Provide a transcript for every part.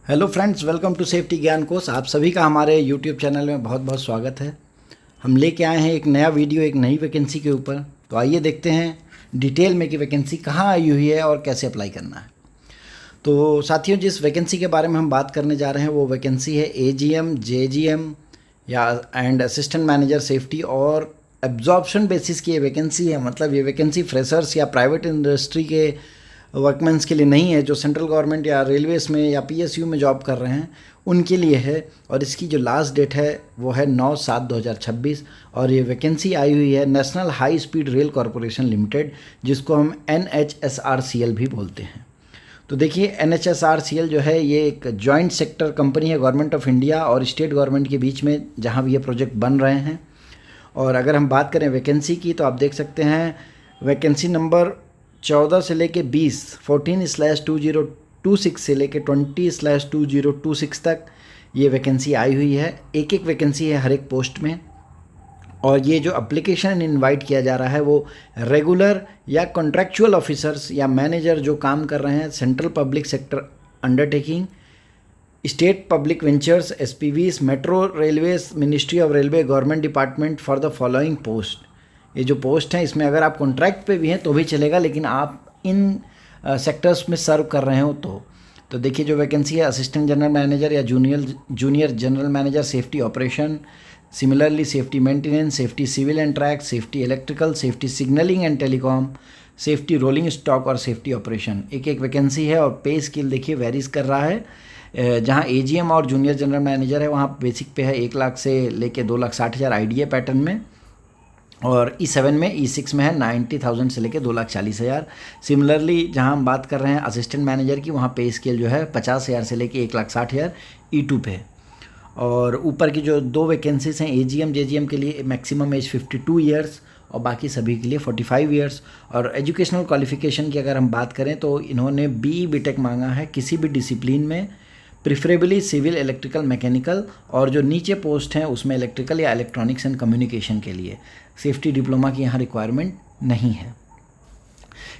Hello friends, welcome to safety ज्ञान course. आप सभी का हमारे यूट्यूब चैनल में बहुत बहुत स्वागत है। हम लेके आए हैं एक नया वीडियो एक नई वैकेंसी के ऊपर। तो आइए देखते हैं डिटेल में कि वैकेंसी कहाँ आई हुई है और कैसे अप्लाई करना है। तो साथियों, जिस वैकेंसी के बारे में हम बात करने जा रहे हैं वो वैकेंसी है एजीएम, जेजीएम या एंड असिस्टेंट मैनेजर सेफ्टी और एब्जॉर्प्शन बेसिस की ये वैकेंसी है। मतलब ये वैकेंसी फ्रेशर्स या प्राइवेट इंडस्ट्री के वर्कमेंस के लिए नहीं है, जो सेंट्रल गवर्नमेंट या रेलवेज़ में या पीएसयू में जॉब कर रहे हैं उनके लिए है। और इसकी जो लास्ट डेट है वो है 9/7/2026। और ये वैकेंसी आई हुई है national high speed rail corporation limited, जिसको हम NHSRCL भी बोलते हैं। तो देखिए, NHSRCL जो है ये एक जॉइंट सेक्टर कंपनी है गवर्नमेंट ऑफ इंडिया और स्टेट गवर्नमेंट के बीच में, जहाँ भी ये प्रोजेक्ट बन रहे हैं। और अगर हम बात करें वैकेंसी की तो आप देख सकते हैं वैकेंसी नंबर 14 से लेके 20, 14/2026 से लेके 20/2026 तक ये वैकेंसी आई हुई है। एक एक वैकेंसी है हर एक पोस्ट में। और ये जो एप्लीकेशन इनवाइट किया जा रहा है वो रेगुलर या कॉन्ट्रैक्चुअल ऑफिसर्स या मैनेजर जो काम कर रहे हैं central public sector undertaking, state public ventures, SPVs, metro railways, ministry of railway, government department for the following post. ये जो पोस्ट हैं इसमें अगर आप कॉन्ट्रैक्ट पे भी हैं तो भी चलेगा, लेकिन आप इन सेक्टर्स में सर्व कर रहे हो तो देखिए जो वैकेंसी है असिस्टेंट जनरल मैनेजर या junior general manager safety operation, similarly safety maintenance, safety civil and track, safety electrical, safety signalling and telecom, safety rolling stock और सेफ्टी ऑपरेशन। एक एक वैकेंसी है और पे स्केल देखिए वेरीज कर रहा है। जहाँ एजीएम और जूनियर जनरल मैनेजर है वहाँ बेसिक पे है 1 लाख से लेके 2,60,000 आईडीए पैटर्न में, और E7 में E6 में है 90,000 से लेके 2,40,000। सिमिलरली जहाँ हम बात कर रहे हैं असिस्टेंट मैनेजर की, वहाँ पे स्केल जो है 50,000 से लेके 1,60,000 E2 पे। और ऊपर की जो 2 वैकेंसीज हैं एजीएम जेजीएम के लिए मैक्सिमम एज 52 ईयर्स और बाकी सभी के लिए 45 ईयर्स। और एजुकेशनल क्वालिफिकेशन की अगर हम बात करें तो इन्होंने BE BTech मांगा है किसी भी डिसिप्लिन में, प्रिफरेबली सिविल, इलेक्ट्रिकल, मैकेनिकल। और जो नीचे पोस्ट हैं उसमें इलेक्ट्रिकल या इलेक्ट्रॉनिक्स एंड कम्युनिकेशन के लिए। सेफ्टी डिप्लोमा की यहाँ रिक्वायरमेंट नहीं है।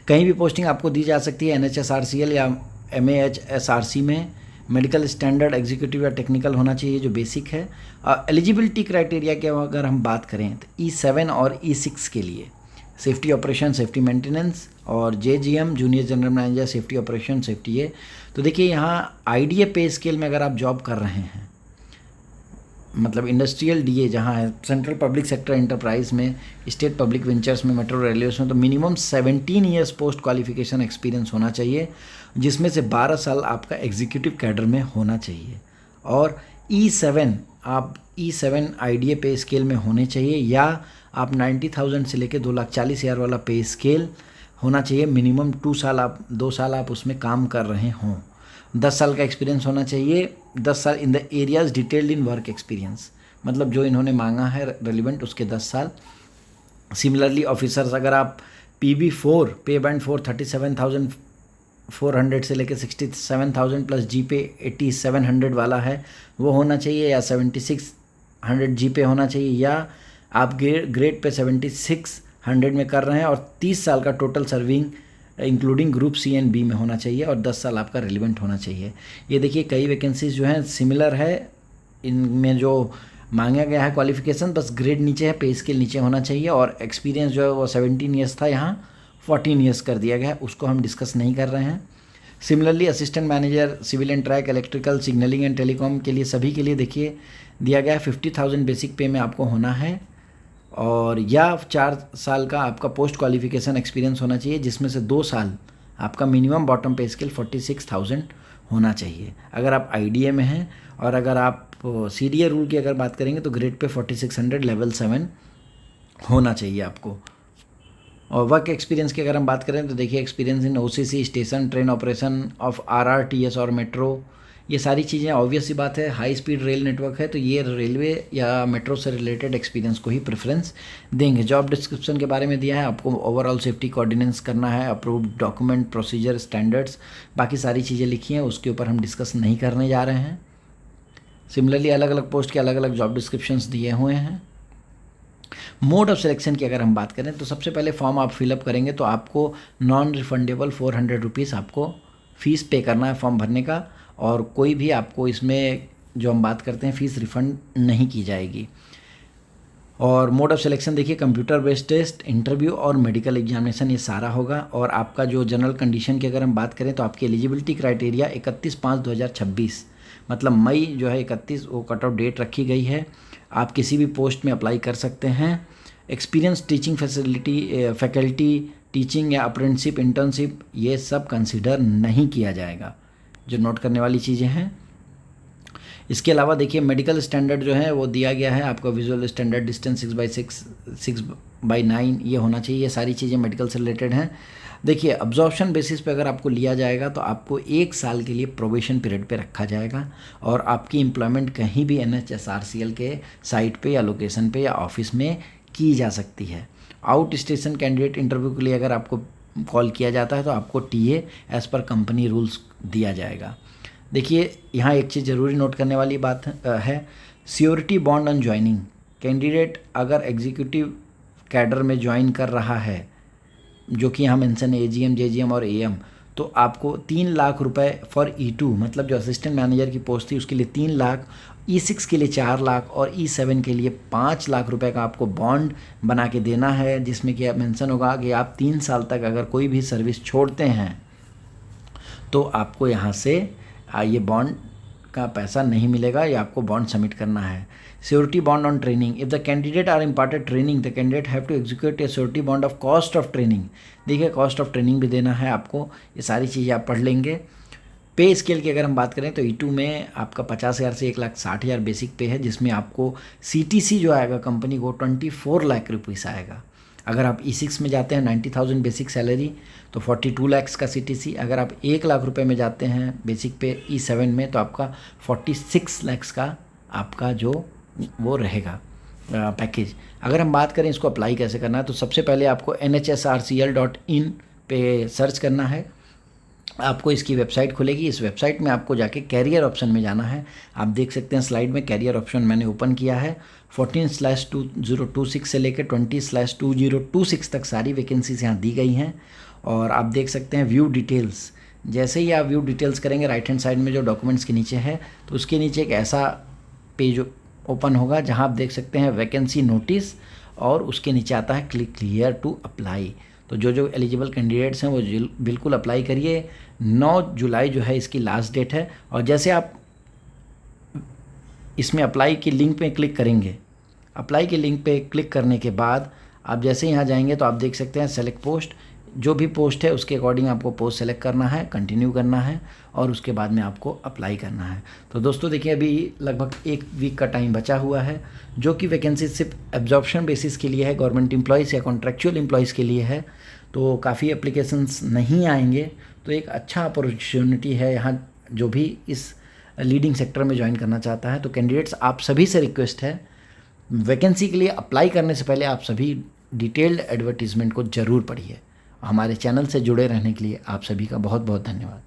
कहीं भी पोस्टिंग आपको दी जा सकती है NHSRCL या MAHSRC में। मेडिकल स्टैंडर्ड एग्जीक्यूटिव या टेक्निकल होना चाहिए जो बेसिक है। एलिजिबिलिटी क्राइटेरिया की अगर हम बात करें तो E7 और E6 के लिए सेफ्टी ऑपरेशन, सेफ्टी मेंटेनेंस, और JGM junior general manager safety operation, safety ये। तो देखिए यहाँ आईडीए पे स्केल में अगर आप जॉब कर रहे हैं, मतलब इंडस्ट्रियल DA जहाँ है सेंट्रल पब्लिक सेक्टर एंटरप्राइज में, स्टेट पब्लिक वेंचर्स में, मेट्रो रेलवेज में, तो minimum 17 years post qualification experience होना चाहिए, जिसमें से 12 साल आपका एग्जीक्यूटिव कैडर में होना चाहिए। और E7 आईडीए पे स्केल में होने चाहिए, या आप 90,000 से लेकर 2,40,000 वाला पे स्केल होना चाहिए। मिनिमम 2 साल आप उसमें काम कर रहे हों। 10 साल का एक्सपीरियंस होना चाहिए। 10 साल in the areas detailed in work experience, मतलब जो इन्होंने मांगा है रेलिवेंट उसके 10 साल। सिमिलरली ऑफिसर्स अगर आप PB4 पे बैंड 4 37,400 से लेकर 67,000 प्लस GPA 8700 वाला है वो होना चाहिए, या 7600 GPA होना चाहिए, या आप ग्रेड पे 7600 में कर रहे हैं और 30 साल का total serving including group C and B में होना चाहिए, और 10 साल आपका रिलेवेंट होना चाहिए। ये देखिए कई वैकेंसीज जो हैं सिमिलर है, इनमें जो मांगा गया है क्वालिफिकेशन बस ग्रेड नीचे है, पे स्केल नीचे होना चाहिए, और एक्सपीरियंस जो है वो 17 ईयर्स था, यहाँ 14 ईयर्स कर दिया गया है, उसको हम डिस्कस नहीं कर रहे हैं। Similarly assistant manager civil and track, electrical, signalling and telecom के लिए सभी के लिए देखिए दिया गया है 50,000 बेसिक पे में आपको होना है, और या 4 साल का आपका पोस्ट क्वालिफिकेशन एक्सपीरियंस होना चाहिए, जिसमें से 2 साल आपका मिनिमम बॉटम पे स्केल 46,000 होना चाहिए अगर आप आईडीए में हैं। और अगर आप CDA रूल की अगर बात करेंगे तो ग्रेड पे 4600 लेवल 7 होना चाहिए आपको। और वर्क एक्सपीरियंस की अगर हम बात करें तो देखिए experience in OCC, station, train operation of RRTS और मेट्रो, ये सारी चीज़ें ऑब्वियस सी बात है। हाई स्पीड रेल नेटवर्क है तो ये रेलवे या मेट्रो से रिलेटेड एक्सपीरियंस को ही प्रेफरेंस देंगे। जॉब डिस्क्रिप्शन के बारे में दिया है, आपको ओवरऑल सेफ्टी कोऑर्डिनेंस करना है, अप्रूव्ड डॉक्यूमेंट, प्रोसीजर, स्टैंडर्ड्स, बाकी सारी चीज़ें लिखी हैं, उसके ऊपर हम डिस्कस नहीं करने जा रहे हैं। सिमिलरली अलग अलग पोस्ट के अलग अलग जॉब डिस्क्रिप्शंस दिए हुए हैं। मोड ऑफ सिलेक्शन की अगर हम बात करें तो सबसे पहले फॉर्म आप फिलअप करेंगे तो आपको नॉन रिफंडेबल 400 रुपीज़ आपको फ़ीस पे करना है फॉर्म भरने का। और कोई भी आपको इसमें जो हम बात करते हैं फ़ीस रिफ़ंड नहीं की जाएगी। और मोड ऑफ सिलेक्शन देखिए कंप्यूटर बेस्ड टेस्ट, इंटरव्यू और मेडिकल एग्जामिनेशन ये सारा होगा। और आपका जो जनरल कंडीशन की अगर हम बात करें तो आपकी एलिजिबिलिटी क्राइटेरिया 31/5/2026 मतलब मई जो है 31 वो कट ऑफ डेट रखी गई है। आप किसी भी पोस्ट में अप्लाई कर सकते हैं। एक्सपीरियंस टीचिंग फैकल्टी टीचिंग या अप्रेंटिसशिप इंटर्नशिप ये सब कंसिडर नहीं किया जाएगा, जो नोट करने वाली चीज़ें हैं। इसके अलावा देखिए मेडिकल स्टैंडर्ड जो है वो दिया गया है आपको, विजुअल स्टैंडर्ड डिस्टेंस 6/6 6/9 ये होना चाहिए। ये सारी चीज़ें मेडिकल से रिलेटेड हैं। देखिए अब्जॉर्प्शन बेसिस पे अगर आपको लिया जाएगा तो आपको 1 साल के लिए प्रोबेशन पीरियड पे रखा जाएगा और आपकी एम्प्लॉयमेंट कहीं भी NHSRCL के साइट पे या लोकेशन पे या ऑफिस में की जा सकती है। आउट स्टेशन कैंडिडेट इंटरव्यू के लिए अगर आपको कॉल किया जाता है तो आपको TA as per company rules दिया जाएगा। देखिए यहाँ एक चीज़ ज़रूरी नोट करने वाली बात है, surety bond on joining. Candidate अगर एग्जीक्यूटिव कैडर में ज्वाइन कर रहा है, जो कि यहाँ मेंशन है AGM, JGM और AM, तो आपको 3 लाख रुपए फॉर E2 मतलब जो असिस्टेंट मैनेजर की पोस्ट थी उसके लिए 3 लाख, E6 के लिए 4 लाख और E7 के लिए 5 लाख रुपए का आपको बॉन्ड बना के देना है, जिसमें कि मेंशन होगा कि आप 3 साल तक अगर कोई भी सर्विस छोड़ते हैं तो आपको यहाँ से ये बॉन्ड का पैसा नहीं मिलेगा, या आपको बॉन्ड सबमिट करना है। Surety bond on training, if the candidate are imparted training the candidate have to execute a surety bond of cost of training. देखिए कॉस्ट ऑफ ट्रेनिंग भी देना है आपको, ये सारी चीज़ें आप पढ़ लेंगे। पे स्केल की अगर हम बात करें तो E2 में आपका 50,000 से 1,60,000 बेसिक पे है, जिसमें आपको CTC जो आएगा कंपनी को 24 लाख रुपीस आएगा। अगर आप E6 में जाते हैं 90,000 बेसिक सैलरी तो 42 लाख का CTC। अगर आप 1 लाख रुपए में जाते हैं बेसिक पे E7 में तो आपका 46 लाख का आपका जो वो रहेगा पैकेज। अगर हम बात करें इसको अप्लाई कैसे करना है तो सबसे पहले आपको NHSRCL.in पे सर्च करना है। आपको इसकी वेबसाइट खुलेगी, इस वेबसाइट में आपको जाके कैरियर ऑप्शन में जाना है। आप देख सकते हैं स्लाइड में कैरियर ऑप्शन मैंने ओपन किया है। 14/2026 से लेकर 20/2026 तक सारी वैकेंसीज यहाँ दी गई हैं। और आप देख सकते हैं व्यू डिटेल्स, जैसे ही आप व्यू डिटेल्स करेंगे राइट हैंड साइड में जो डॉक्यूमेंट्स के नीचे है तो उसके नीचे एक ऐसा पेज ओपन होगा जहाँ आप देख सकते हैं वैकेंसी नोटिस और उसके नीचे आता है क्लिक हियर टू अप्लाई। तो जो एलिजिबल कैंडिडेट्स हैं वो बिल्कुल अप्लाई करिए। 9 जुलाई जो है इसकी लास्ट डेट है। और जैसे आप इसमें अप्लाई की लिंक पे क्लिक करेंगे, अप्लाई के लिंक पे क्लिक करने के बाद आप जैसे यहाँ जाएंगे तो आप देख सकते हैं सेलेक्ट पोस्ट, जो भी पोस्ट है उसके अकॉर्डिंग आपको पोस्ट सेलेक्ट करना है, कंटिन्यू करना है और उसके बाद में आपको अप्लाई करना है। तो दोस्तों देखिए अभी लगभग 1 वीक का टाइम बचा हुआ है, जो कि वैकेंसी सिर्फ एब्जॉर्प्शन बेसिस के लिए है, गवर्नमेंट एम्प्लॉयज़ या कॉन्ट्रेक्चुअल एम्प्लॉयज़ के लिए है। तो काफ़ी एप्लीकेशंस नहीं आएंगे, तो एक अच्छा अपॉर्चुनिटी है यहाँ जो भी इस लीडिंग सेक्टर में ज्वाइन करना चाहता है। तो कैंडिडेट्स आप सभी से रिक्वेस्ट है, वैकेंसी के लिए अप्लाई करने से पहले आप सभी डिटेल्ड एडवर्टीज़मेंट को ज़रूर पढ़िए। हमारे चैनल से जुड़े रहने के लिए आप सभी का बहुत बहुत धन्यवाद।